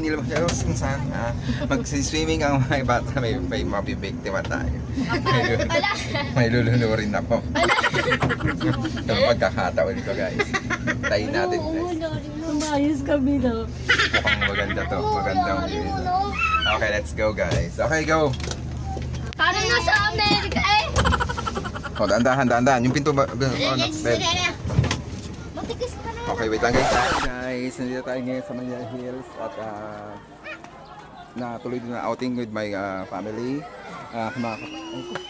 Manila Hills kung saan mag-swimming ang mga bata. May mabibiktima tayo. May lulunurin na po. Yung pagkakataon ko guys. Tayo natin guys. Umayos kami na. Mukhang maganda to. Magandang view. Okay, let's go guys. Okay, go. Parang nasa Amerika eh. Oh, dahan-dahan. Yung pinto ba? Okay, wait lang guys. Nandito tayo ngayon sa Manila Hills at natuloy din na outing with my family.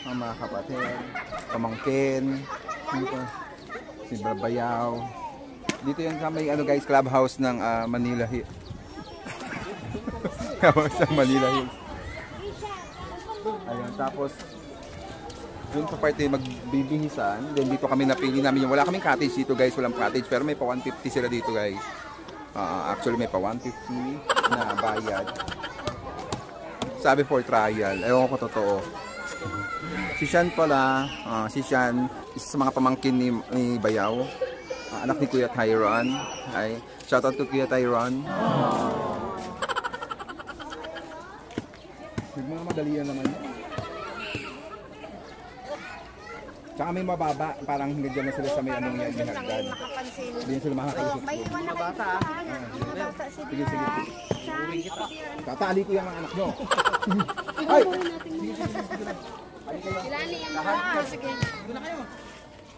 Mga kapatid, pamangkin, si Babayaw. Dito yan sa may guys, clubhouse ng Manila Hills. Sa Manila Hills. Ayun, tapos doon sa party magbibihisan. Then dito kami napili namin yung wala kaming cottage dito guys, walang cottage pero may pa 150 sila dito guys. Actually may pa 150 na bayad. Sabi for trial. Ewan ko totoo. Si Sean pala, si Sean, isa sa mga pamangkin ni Bayaw. Anak ni Kuya Tyron. Ay, shout out to Kuya Tyron. Mga madalian naman yun. Tsaka may mababa, parang nandiyan na sila sa may anong yan, ginagdan. Hindi sila makakalusot. May mga bata Sige. Tatali ko yung mga anak nyo. Ay! Sige. Ilani yan na. Sige. Doon na kayo.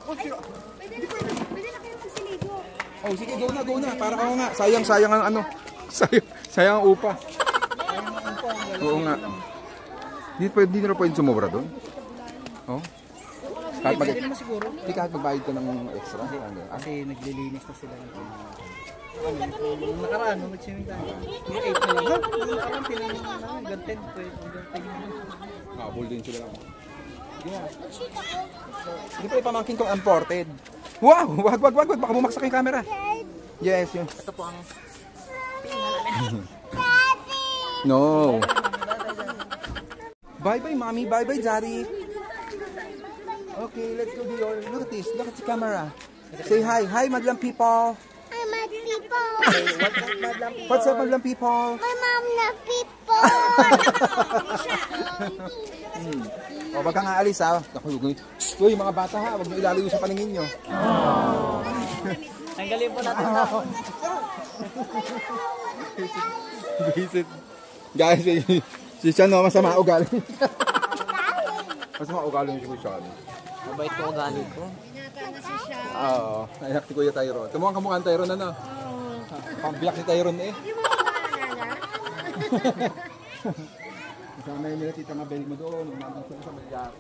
Pwede na kayo magsiligo. Oh, sige, go na. Para ako nga. Sayang ang ano. Sayang ang upa. Oo nga. Hindi na pwede sumobra doon. Oh. Kahit magbayad ka ng extra. Kasi naglilinis na sila. Nung nakaraan, nung nag-swimming tayo, may 8 na lang. Nung nakaraan, tinanong na namin, hanggang 10. Nakabol din sila lang. Hindi pa ipamangkin kong imported. Wow! Wag. Baka bumaksak yung camera. Yes, yun. Ito po ang... No. Bye-bye, mommy. Bye-bye, daddy. Okay, let's go to your... Look at this. Look at the camera. Say hi. Hi, madlang people. Hi, my people. What's up, madlang people? My mom na people. O, wag kang aalis, ha? Uy, mga bata, ha? Wag nyo ilalayo sa paningin nyo. Tanggalin po natin na. Guys, si Sean, no? Masama ugali. Masama ugali si Sean. Mabait ko ugali ko. Oo. Ayak si Kuya Tyron. Tumukhang kamukha ang Tyron na, no? Pambiyak si Tyron, eh. Di mo naalala? Kasama yung nila Tita Mabel mo doon. Nandang sila sa Malyar.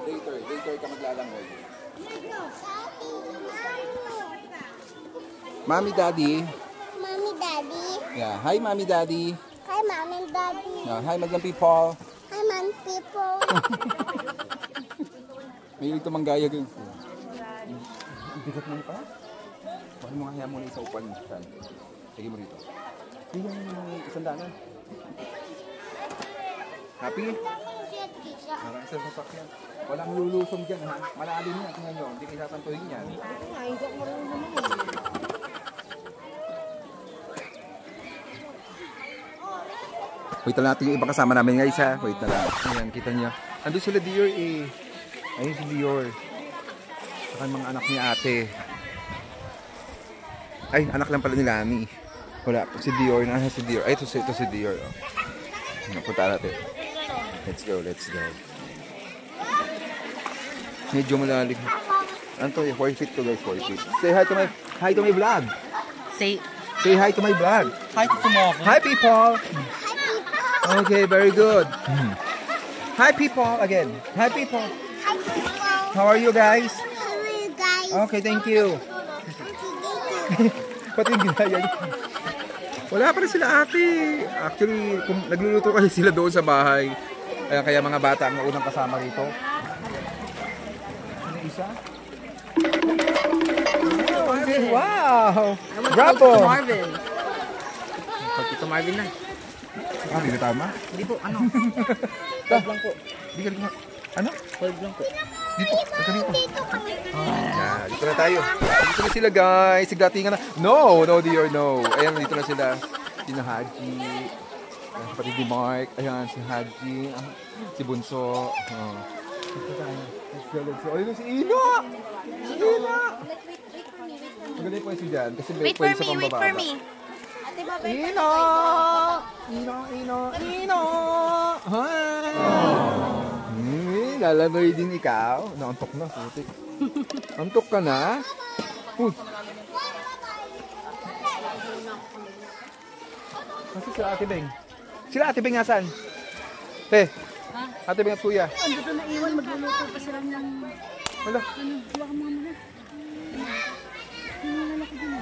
Later ka maglalangoy. Mommy, Daddy. Mommy, Daddy. Yeah. Hi, Mommy, Daddy. Hi, Mom and Daddy. Hi, madlang people. Hi, man people. May ito manggaya guys. Ang bigat mo pa. Bakit mo nga kaya muna sa upan. Sige mo rito. Bigyan mo yung $100. Happy? Marang sa sasakyan. Walang lulusong dyan ha. Malalim yan. Tingnan nyo. Hindi kayo sasantuhin yan. Wait na natin yung ibang kasama namin guys ha. Wait na lang. Ayan, kita nyo. Ando sila Dior eh. Ayun si Dior. Saka mga anak ni ate. Ay, anak lang pala ni Lani. Wala, si Dior. Nasa si Dior. Ay, ito si Dior. Oh. Napunta natin. Let's go. Medyo malalim. Ano to? 4 feet to guys, 4 feet. Say hi to my vlog. Say hi to my vlog. Hi to tomorrow. Hi people. Okay, very good. Hi people again. Hi people. How are you guys? Okay, thank you. Pati yung ginaya niya. Wala pa rin sila ate. Actually, nagluluto kasi sila doon sa bahay. Kaya mga bata ang unang kasama rito. Ano isa? Wow! Bravo! Marvin. Ito Marvin na. Hindi na tama? Hindi po, ano? 12 lang po. Hindi ka ano? 12 lang po. Dito, kami pa. Dito kami. Yan, dito na tayo. Dito na sila guys. Siglatingan na. No, dear, no. Ayan, dito na sila. Sina Haji. Ayan, kapatid ni Mark. Ayan, si Haji. Si Bunso. Dito tayo. Let's go. Ayun, si Ina! Si Ina! Magaling po yung dyan. Kasi Wait for me, wait for me. Ina! Ina! Hi! Lalabay din ikaw. Naantok na, putik. Antok ka na? Uy! Kasi sila Ate Beng. Sila Ate Beng nasan? Ate Beng at Kuya. Ando to na iwan, magluluto pa sila ng... Wala. Huwag ka muna.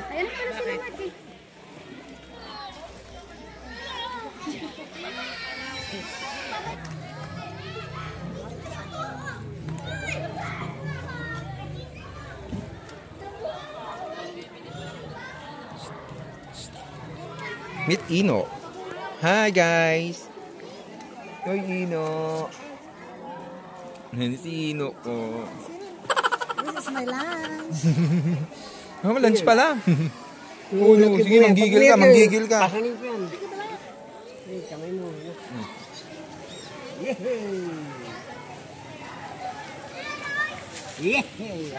Ayan pala sila Marty. Meet Ino. Hi guys. Hoy Ino. Si Ino ko. This is my lunch. Lunch pa lang. Oh, no. Sige, manggigil ka. Pasanin ko yan. Hey, kamay mo. Yehey! Yehey!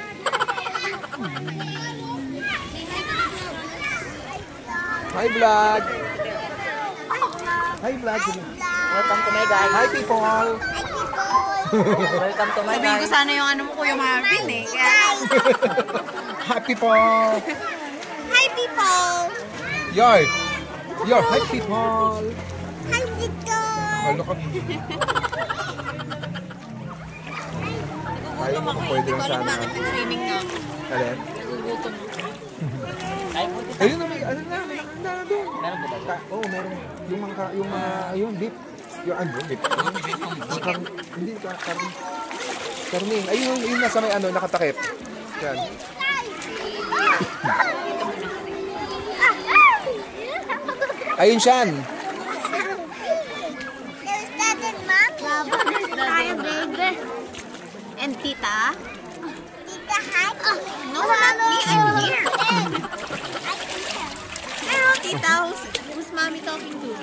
Hi vlog. Hi vlog. Welcome to my guys. Hi people. Welcome to my Sabihin ko guys. sana yung ano mo, Kuya Marvin eh. Kaya... Hi people. Hi, people. Yoy. Hi people. Hi, Tito. Ano ka? Ayaw mo kung pwede lang sana. Swimming na. Alin? Nagugutom mo. Ayun na, may ano na, may handa na doon. Meron ba ba? Oo, meron. Yung mga, ayun, beef. Yung ano, beef. Hindi, karne. Ayun, yung nasa may ano, nakatakip. Yan. Ayun siyan. There's Dad and Mom. Hi, baby. And tita? Tita, hi. No, not me. I'm here. Hello, tita. Who's mommy talking to?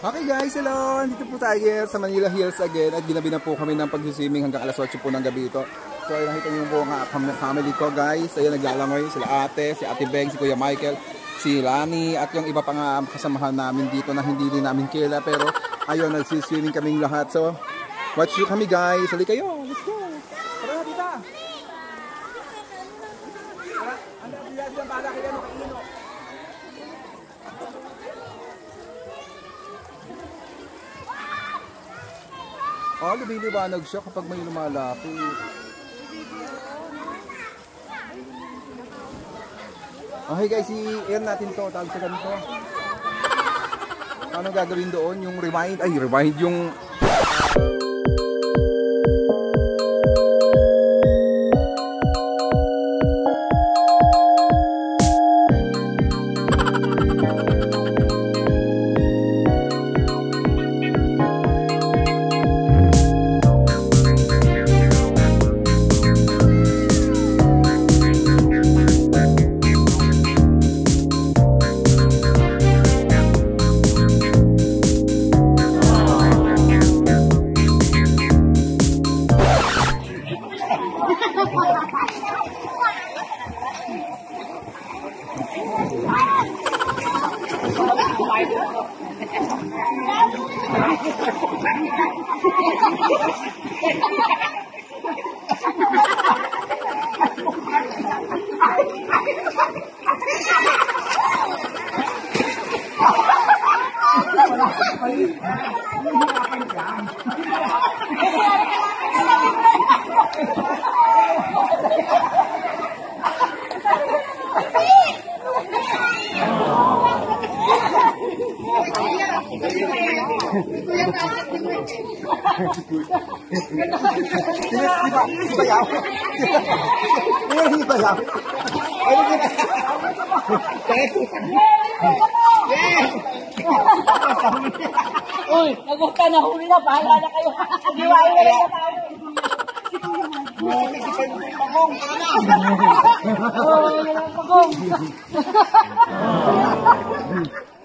Okay guys, hello! Dito po tayo sa Manila Hills again at ginabi na po kami ng pag-swimming hanggang alas 8 po ng gabi ito. So ayun, nakita niyo po ang family ko guys. Ayun, naglalangoy sila ate, si Ate Beng, si Kuya Michael, si Lani at yung iba pang kasamahan namin dito na hindi din namin kilala. Pero ayun, nagsiswimming kaming lahat. So watch you kami guys. Hali kayo, let's go! Tara na tita! Tara, ano ang bala kayo, ano kaino? Lumiliwanag siya kapag may lumalapit. Okay guys, i-air natin to. Tawag sa ganito. Ano gagawin doon? Yung rewind. Ay, rewind yung... Uy, nagusta na huli na. Bahala na kayo. Giwain na rin na tayo.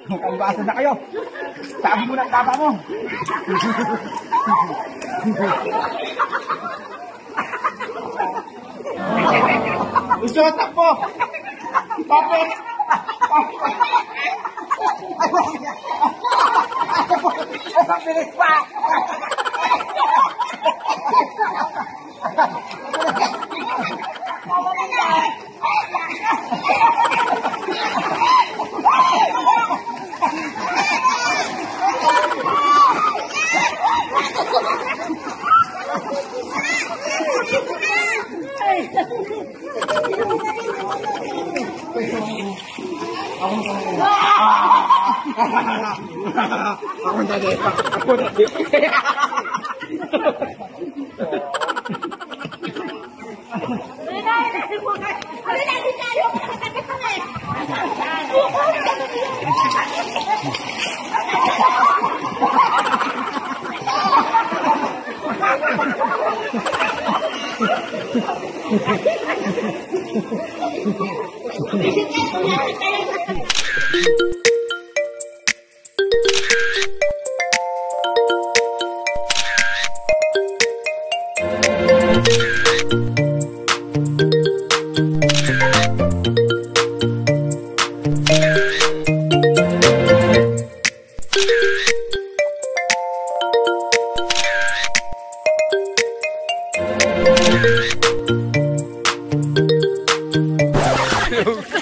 Kalbasan na kayo. Sabi mo ng tapa mo. Gusto mo takbo? Tapos! Papilis pa! Ako na pa. Ako na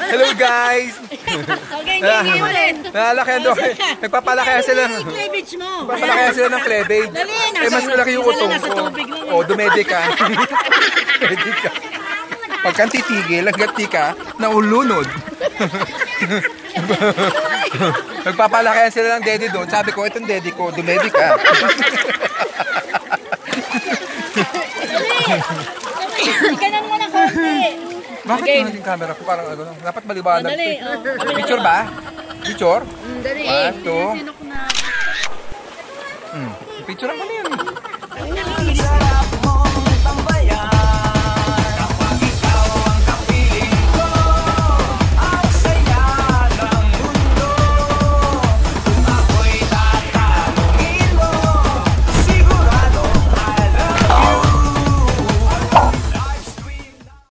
Hello guys! Okay, hindi ulit. Nalaki doon. Nagpapalaki sila. Cleavage mo. Nagpapalaki sila ng cleavage. Dali, Eh, mas malaki yung utong nasa ko. tubig lang. O, dumedi ka. Dumedi ka. Pagka titigil, hanggang ka, naulunod. Nagpapalaki sila ng daddy doon. Sabi ko, itong daddy ko, dumedi ka. Ikanan mo na konti. Bakit yung camera ko parang ano? Dapat maliwanag. Dali, Picture ba? Picture? Dali. 1, 2. Picture ang kami yan.